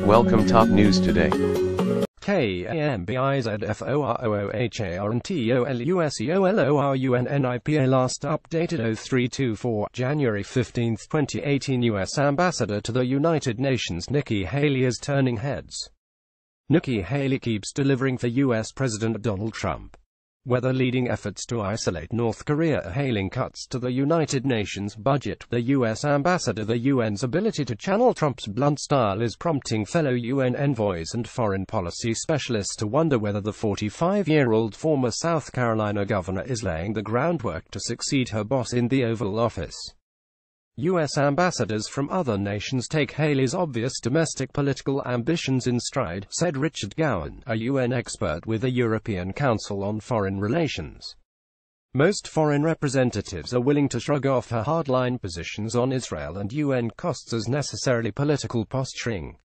Welcome top news today. KAMBIZ FOROOHAR last updated 0324 January 15, 2018. U.S. Ambassador to the United Nations Nikki Haley is turning heads. Nikki Haley keeps delivering for U.S. President Donald Trump. Whether leading efforts to isolate North Korea, hailing cuts to the United Nations budget, the U.S. ambassador, the UN's ability to channel Trump's blunt style is prompting fellow UN envoys and foreign policy specialists to wonder whether the 45-year-old former South Carolina governor is laying the groundwork to succeed her boss in the Oval Office. U.S. ambassadors from other nations take Haley's obvious domestic political ambitions in stride, said Richard Gowan, a UN expert with the European Council on Foreign Relations. Most foreign representatives are willing to shrug off her hardline positions on Israel and UN costs as necessarily political posturing.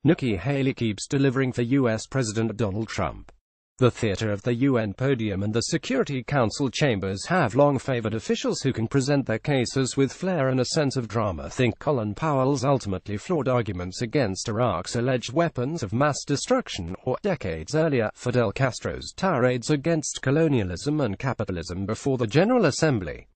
Nikki Haley keeps delivering for U.S. President Donald Trump. The theater of the UN podium and the Security Council chambers have long favored officials who can present their cases with flair and a sense of drama. Think Colin Powell's ultimately flawed arguments against Iraq's alleged weapons of mass destruction, or, decades earlier, Fidel Castro's tirades against colonialism and capitalism before the General Assembly.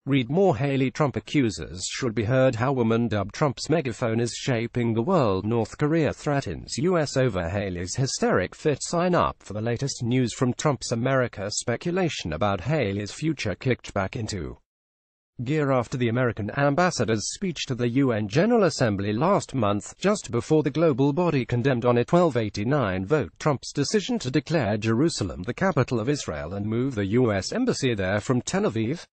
Read more. Haley. Trump accusers should be heard. How woman dubbed Trump's megaphone is shaping the world. North Korea threatens U.S. over Haley's hysteric fit. Sign up for the latest news from Trump's America. Speculation about Haley's future kicked back into gear after the American ambassador's speech to the UN General Assembly last month, just before the global body condemned on a 1289 vote Trump's decision to declare Jerusalem the capital of Israel and move the U.S. embassy there from Tel Aviv.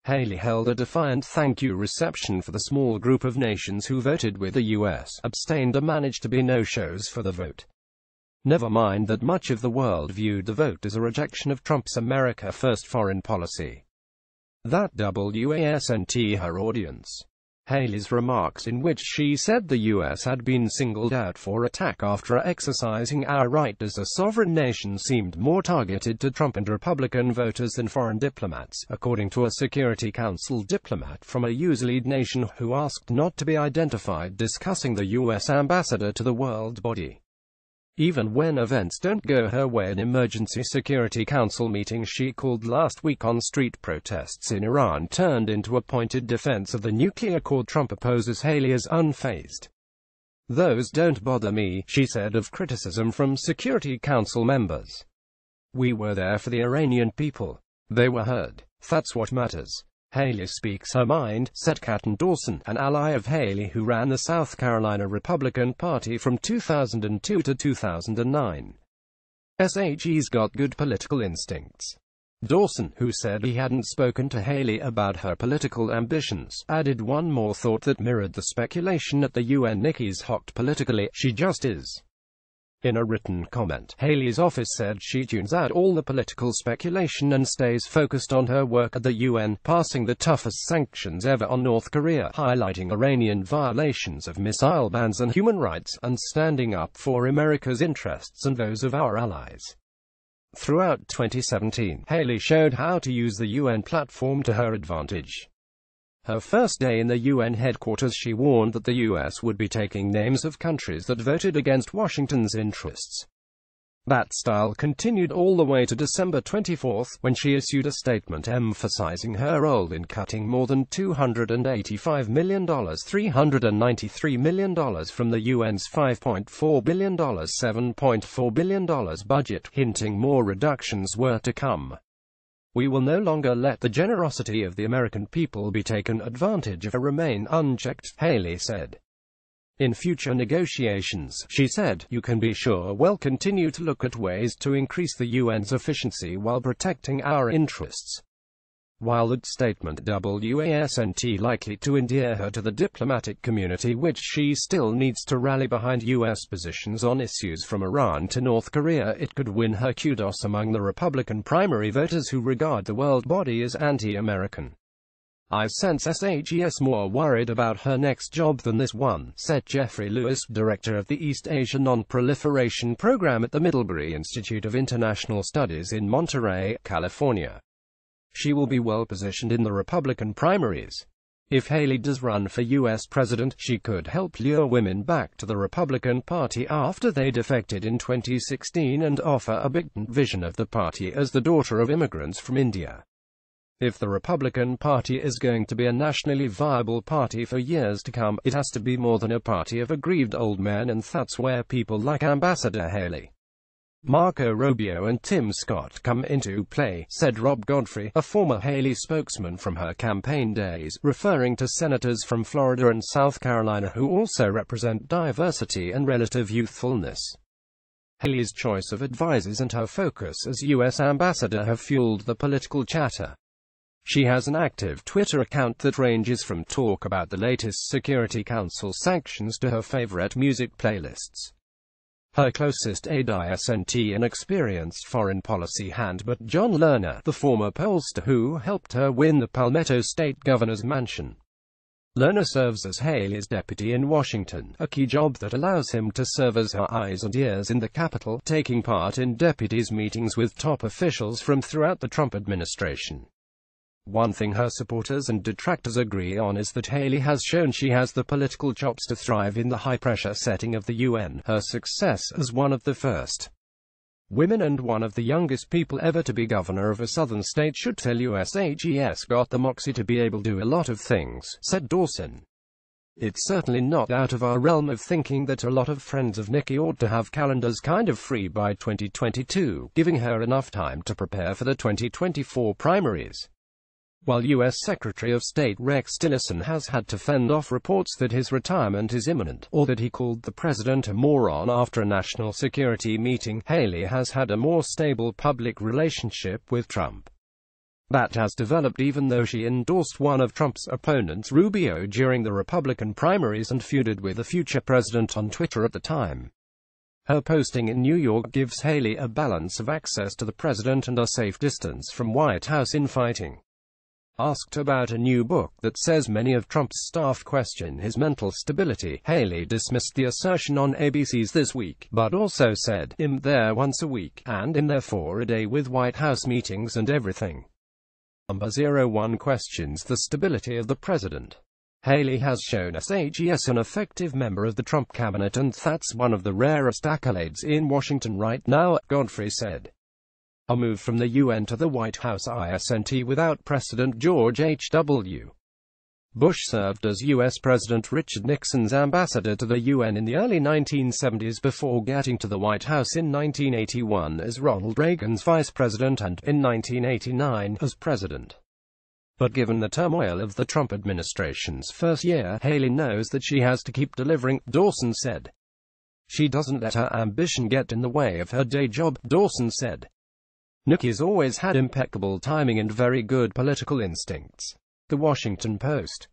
Haley held a defiant thank you reception for the small group of nations who voted with the U.S. abstained and managed to be no-shows for the vote. Never mind that much of the world viewed the vote as a rejection of Trump's America First foreign policy. That wasn't her audience. Haley's remarks, in which she said the U.S. had been singled out for attack after exercising our right as a sovereign nation, seemed more targeted to Trump and Republican voters than foreign diplomats, according to a Security Council diplomat from a U.S.-led nation who asked not to be identified discussing the U.S. ambassador to the world body. Even when events don't go her way, an emergency Security Council meeting she called last week on street protests in Iran turned into a pointed defense of the nuclear accord. Trump opposes Haley as unfazed. "Those don't bother me," she said of criticism from Security Council members. "We were there for the Iranian people. They were heard. That's what matters." Haley speaks her mind, said Catton Dawson, an ally of Haley who ran the South Carolina Republican Party from 2002 to 2009. "He's got good political instincts." Dawson, who said he hadn't spoken to Haley about her political ambitions, added one more thought that mirrored the speculation at the UN. "Nikki's hot politically, she just is." In a written comment, Haley's office said she tunes out all the political speculation and stays focused on her work at the UN, passing the toughest sanctions ever on North Korea, highlighting Iranian violations of missile bans and human rights, and standing up for America's interests and those of our allies. Throughout 2017, Haley showed how to use the UN platform to her advantage. Her first day in the UN headquarters, she warned that the U.S. would be taking names of countries that voted against Washington's interests. That style continued all the way to December 24, when she issued a statement emphasizing her role in cutting more than $285 million, $393 million from the UN's $5.4 billion, $7.4 billion budget, hinting more reductions were to come. "We will no longer let the generosity of the American people be taken advantage of or remain unchecked," Haley said. "In future negotiations," she said, "you can be sure we'll continue to look at ways to increase the UN's efficiency while protecting our interests." While that statement wasn't likely to endear her to the diplomatic community, which she still needs to rally behind U.S. positions on issues from Iran to North Korea, it could win her kudos among the Republican primary voters who regard the world body as anti-American. "I sense she's more worried about her next job than this one," said Jeffrey Lewis, director of the East Asia Non-Proliferation Program at the Middlebury Institute of International Studies in Monterey, California. "She will be well positioned in the Republican primaries. If Haley does run for U.S. president, she could help lure women back to the Republican Party after they defected in 2016 and offer a big vision of the party as the daughter of immigrants from India. If the Republican Party is going to be a nationally viable party for years to come, it has to be more than a party of aggrieved old men, and that's where people like Ambassador Haley, Marco Rubio and Tim Scott come into play, said Rob Godfrey, a former Haley spokesman from her campaign days, referring to senators from Florida and South Carolina who also represent diversity and relative youthfulness. Haley's choice of advisors and her focus as U.S. ambassador have fueled the political chatter. She has an active Twitter account that ranges from talk about the latest Security Council sanctions to her favorite music playlists. Her closest aide is an experienced foreign policy hand, but John Lerner, the former pollster who helped her win the Palmetto State governor's mansion. Lerner serves as Haley's deputy in Washington, a key job that allows him to serve as her eyes and ears in the Capitol, taking part in deputies' meetings with top officials from throughout the Trump administration. One thing her supporters and detractors agree on is that Haley has shown she has the political chops to thrive in the high-pressure setting of the UN. Her success as one of the first women and one of the youngest people ever to be governor of a southern state should tell us she's got the moxie to be able to do a lot of things, said Dawson. It's certainly not out of our realm of thinking that a lot of friends of Nikki ought to have calendars kind of free by 2022, giving her enough time to prepare for the 2024 primaries. While U.S. Secretary of State Rex Tillerson has had to fend off reports that his retirement is imminent, or that he called the president a moron after a national security meeting, Haley has had a more stable public relationship with Trump. That has developed even though she endorsed one of Trump's opponents, Rubio, during the Republican primaries and feuded with the future president on Twitter at the time. Her posting in New York gives Haley a balance of access to the president and a safe distance from White House infighting. Asked about a new book that says many of Trump's staff question his mental stability, Haley dismissed the assertion on ABC's This Week, but also said, "I'm there once a week, and I'm there for a day with White House meetings and everything." Number 01 questions the stability of the president. Haley has shown us she's an effective member of the Trump cabinet, and that's one of the rarest accolades in Washington right now, Godfrey said. A move from the UN to the White House isn't without precedent. George H.W. Bush served as U.S. President Richard Nixon's ambassador to the UN in the early 1970s before getting to the White House in 1981 as Ronald Reagan's vice president and, in 1989, as president. But given the turmoil of the Trump administration's first year, Haley knows that she has to keep delivering, Dawson said. She doesn't let her ambition get in the way of her day job, Dawson said. Nikki's always had impeccable timing and very good political instincts. The Washington Post.